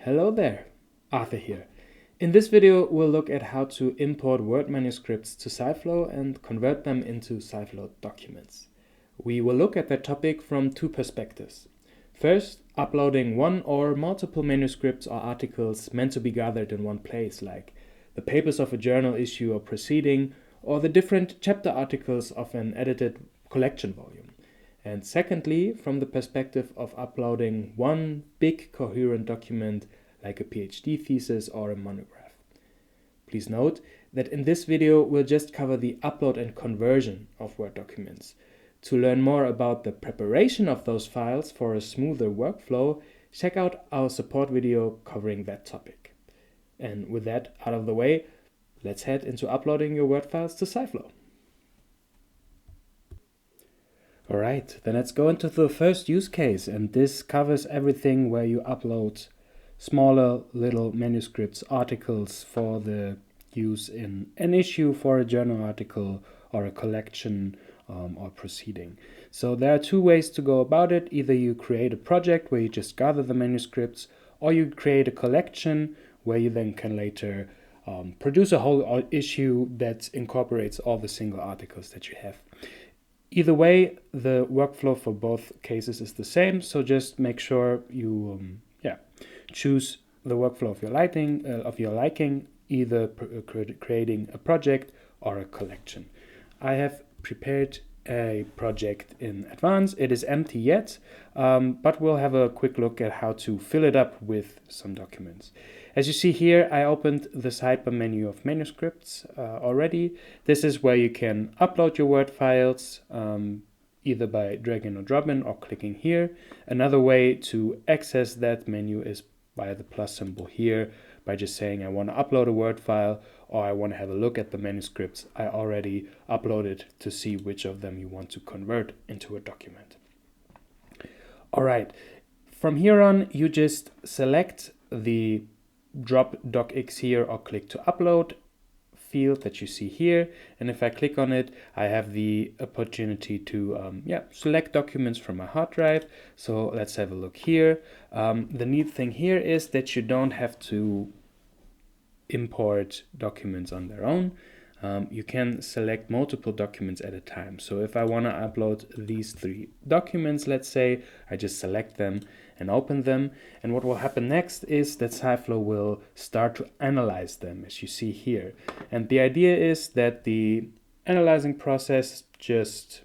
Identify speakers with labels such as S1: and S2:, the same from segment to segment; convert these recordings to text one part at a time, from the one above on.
S1: Hello there, Arthur here. In this video, we'll look at how to import Word manuscripts to SciFlow and convert them into SciFlow documents. We will look at that topic from two perspectives. First, uploading one or multiple manuscripts or articles meant to be gathered in one place, like the papers of a journal issue or proceeding, or the different chapter articles of an edited collection volume. And secondly, from the perspective of uploading one big coherent document like a PhD thesis or a monograph. Please note that in this video we'll just cover the upload and conversion of Word documents. To learn more about the preparation of those files for a smoother workflow, check out our support video covering that topic. And with that out of the way, let's head into uploading your Word files to SciFlow. Alright, then let's go into the first use case, and this covers everything where you upload smaller little manuscripts, articles for the use in an issue for a journal article or a collection or proceeding. So there are two ways to go about it. Either you create a project where you just gather the manuscripts, or you create a collection where you then can later produce a whole issue that incorporates all the single articles that you have. Either way, the workflow for both cases is the same, so just make sure you choose the workflow of your liking, either creating a project or a collection. I have prepared a project in advance. It is empty yet, but we'll have a quick look at how to fill it up with some documents. As you see here, I opened the sidebar menu of manuscripts already. This is where you can upload your Word files, either by dragging or dropping or clicking here. Another way to access that menu is via the plus symbol here, by just saying I want to upload a Word file, or I want to have a look at the manuscripts I already uploaded to see which of them you want to convert into a document. All right, from here on, you just select the drop docx here or click to upload field that you see here, and if I click on it, I have the opportunity to select documents from my hard drive. So let's have a look here. The neat thing here is that you don't have to import documents on their own. You can select multiple documents at a time. So if I want to upload these three documents, let's say, I just select them and open them. And what will happen next is that SciFlow will start to analyze them, as you see here. And the idea is that the analyzing process just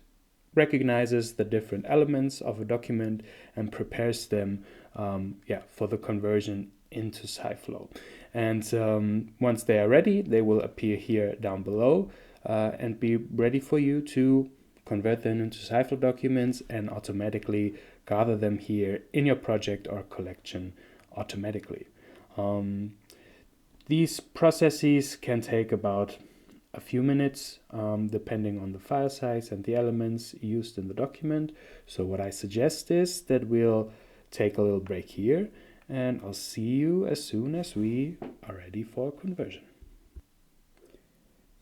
S1: recognizes the different elements of a document and prepares them for the conversion into SciFlow. And once they are ready, they will appear here down below and be ready for you to convert them into SciFlow documents and automatically gather them here in your project or collection automatically. These processes can take about a few minutes depending on the file size and the elements used in the document. So what I suggest is that we'll take a little break here, and I'll see you as soon as we are ready for conversion.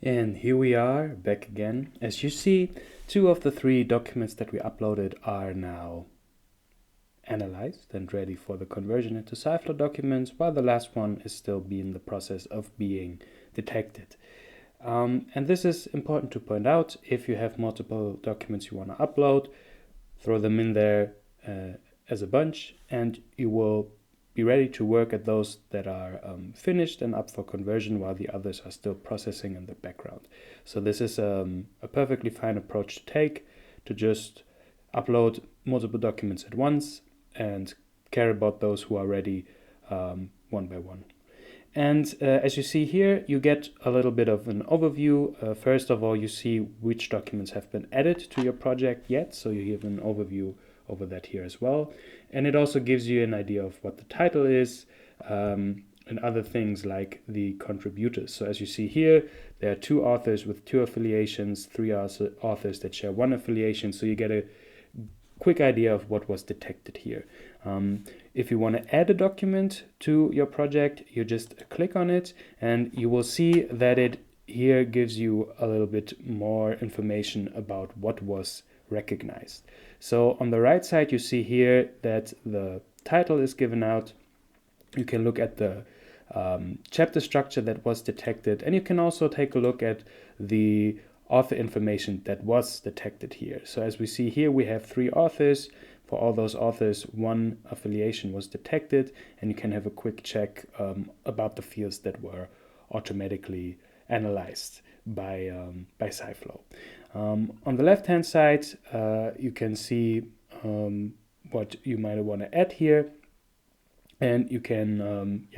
S1: And here we are back again. As you see, 2 of the 3 documents that we uploaded are now analyzed and ready for the conversion into SciFlow documents, while the last one is still in the process of being detected. And this is important to point out. If you have multiple documents you want to upload, throw them in there as a bunch, and you will be ready to work at those that are finished and up for conversion, while the others are still processing in the background. So this is a perfectly fine approach to take, to just upload multiple documents at once and care about those who are ready one by one. And as you see here, you get a little bit of an overview. First of all, you see which documents have been added to your project yet, so you have an overview over that here as well. And it also gives you an idea of what the title is and other things like the contributors. So as you see here, there are 2 authors with 2 affiliations, 3 authors that share 1 affiliation, so you get a quick idea of what was detected here. If you want to add a document to your project, you just click on it, and you will see that it here gives you a little bit more information about what was recognized. So on the right side, you see here that the title is given out, You can look at the chapter structure that was detected, and you can also take a look at the author information that was detected here. So as we see here, we have 3 authors. For all those authors, 1 affiliation was detected, and you can have a quick check about the fields that were automatically analyzed by SciFlow. On the left-hand side, you can see what you might want to add here, and you can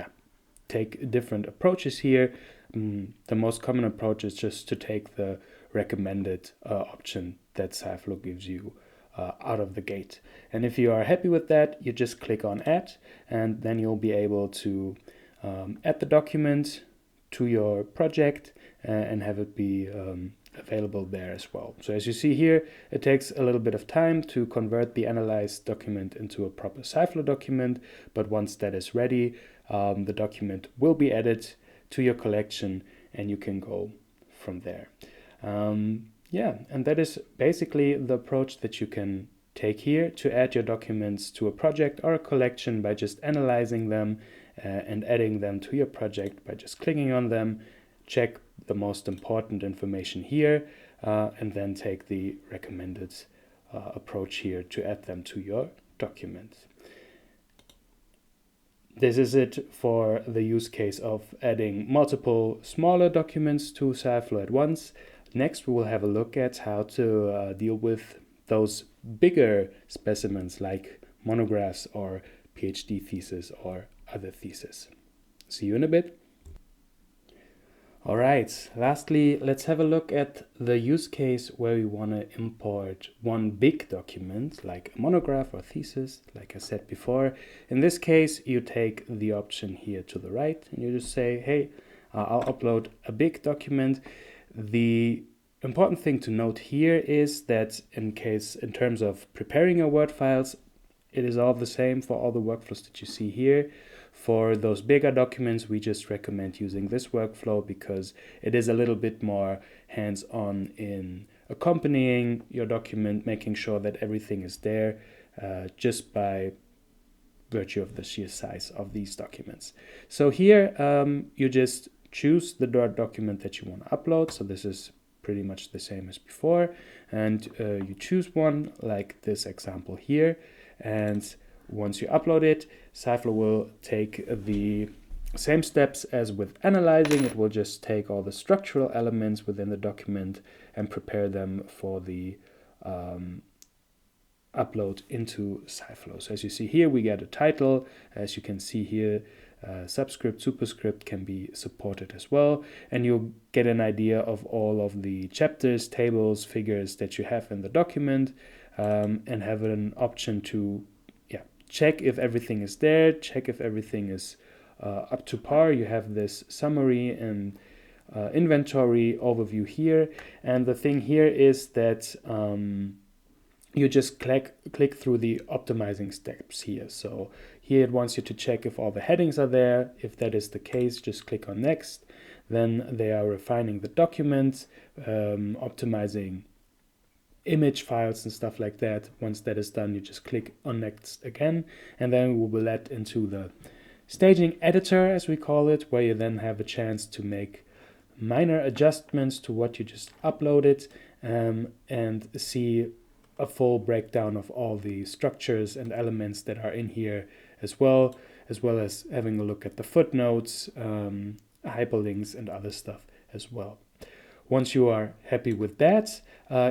S1: take different approaches here. The most common approach is just to take the recommended option that SciFlow gives you out of the gate. And if you are happy with that, you just click on Add, and then you'll be able to add the document to your project and have it be available there as well. So as you see here, it takes a little bit of time to convert the analyzed document into a proper SciFlow document, but once that is ready, the document will be added to your collection and you can go from there. And that is basically the approach that you can take here to add your documents to a project or a collection by just analyzing them and adding them to your project by just clicking on them, check the most important information here, and then take the recommended approach here to add them to your document. This is it for the use case of adding multiple smaller documents to SciFlow at once. Next, we will have a look at how to deal with those bigger specimens like monographs or PhD thesis or other theses. See you in a bit. All right, lastly, let's have a look at the use case where we want to import one big document like a monograph or thesis, like I said before. In this case, you take the option here to the right and you just say, hey, I'll upload a big document. The important thing to note here is that in terms of preparing your Word files, it is all the same for all the workflows that you see here. For those bigger documents, we just recommend using this workflow because it is a little bit more hands-on in accompanying your document, making sure that everything is there just by virtue of the sheer size of these documents. So here you just choose the document that you want to upload. So this is pretty much the same as before. And you choose one like this example here. And once you upload it, SciFlow will take the same steps as with analyzing. It will just take all the structural elements within the document and prepare them for the upload into SciFlow. So as you see here, we get a title. As you can see here, subscript, superscript can be supported as well. And you'll get an idea of all of the chapters, tables, figures that you have in the document and have an option to check if everything is there, check if everything is up to par. You have this summary and inventory overview here. And the thing here is that you just click through the optimizing steps here. So here it wants you to check if all the headings are there. If that is the case, just click on next. Then they are refining the document, optimizing image files and stuff like that. Once that is done, you just click on next again, and then we will let into the staging editor, as we call it, where you then have a chance to make minor adjustments to what you just uploaded and see a full breakdown of all the structures and elements that are in here as well as having a look at the footnotes, hyperlinks and other stuff as well. Once you are happy with that,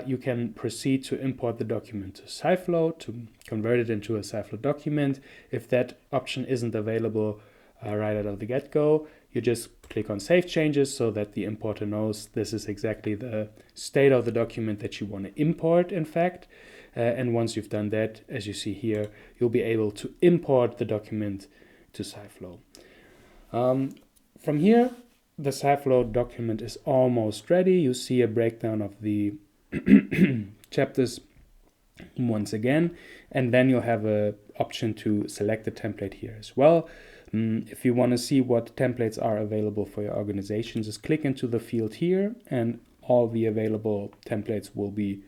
S1: you can proceed to import the document to SciFlow to convert it into a SciFlow document. If that option isn't available right out of the get-go, you just click on Save Changes so that the importer knows this is exactly the state of the document that you want to import, in fact. And once you've done that, as you see here, you'll be able to import the document to SciFlow. From here, the SciFlow document is almost ready. You see a breakdown of the chapters once again, and then you'll have an option to select a template here as well. If you want to see what templates are available for your organization, just click into the field here and all the available templates will be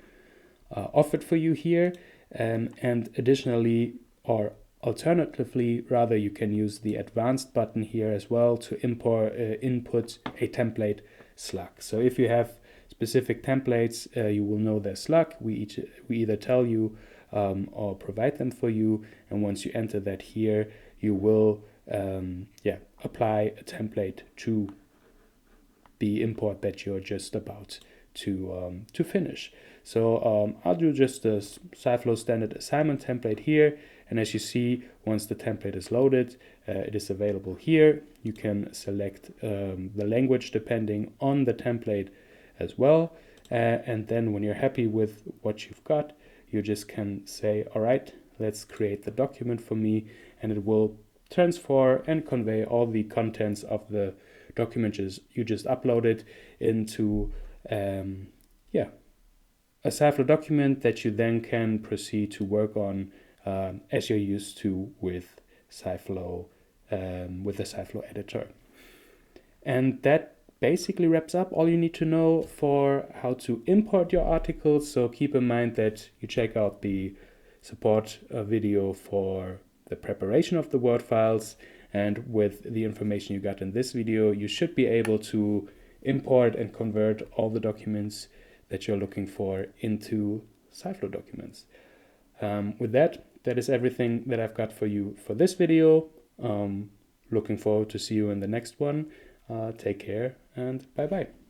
S1: offered for you here. And additionally, or Alternatively, rather, you can use the advanced button here as well to input a template slug. So if you have specific templates, you will know their slug. We either tell you or provide them for you, and once you enter that here, you will apply a template to the import that you're just about to finish. So I'll do just a SciFlow standard assignment template here, and as you see, once the template is loaded, it is available here. You can select the language depending on the template as well, and then when you're happy with what you've got, you just can say, all right, let's create the document for me, and it will transfer and convey all the contents of the document you just uploaded into a SciFlow document that you then can proceed to work on as you're used to with SciFlow, with the SciFlow editor. And that basically wraps up all you need to know for how to import your articles. So keep in mind that you check out the support video for the preparation of the Word files, and with the information you got in this video, you should be able to import and convert all the documents that you're looking for into SciFlow documents. With that is everything that I've got for you for this video. Looking forward to see you in the next one. Take care and bye-bye.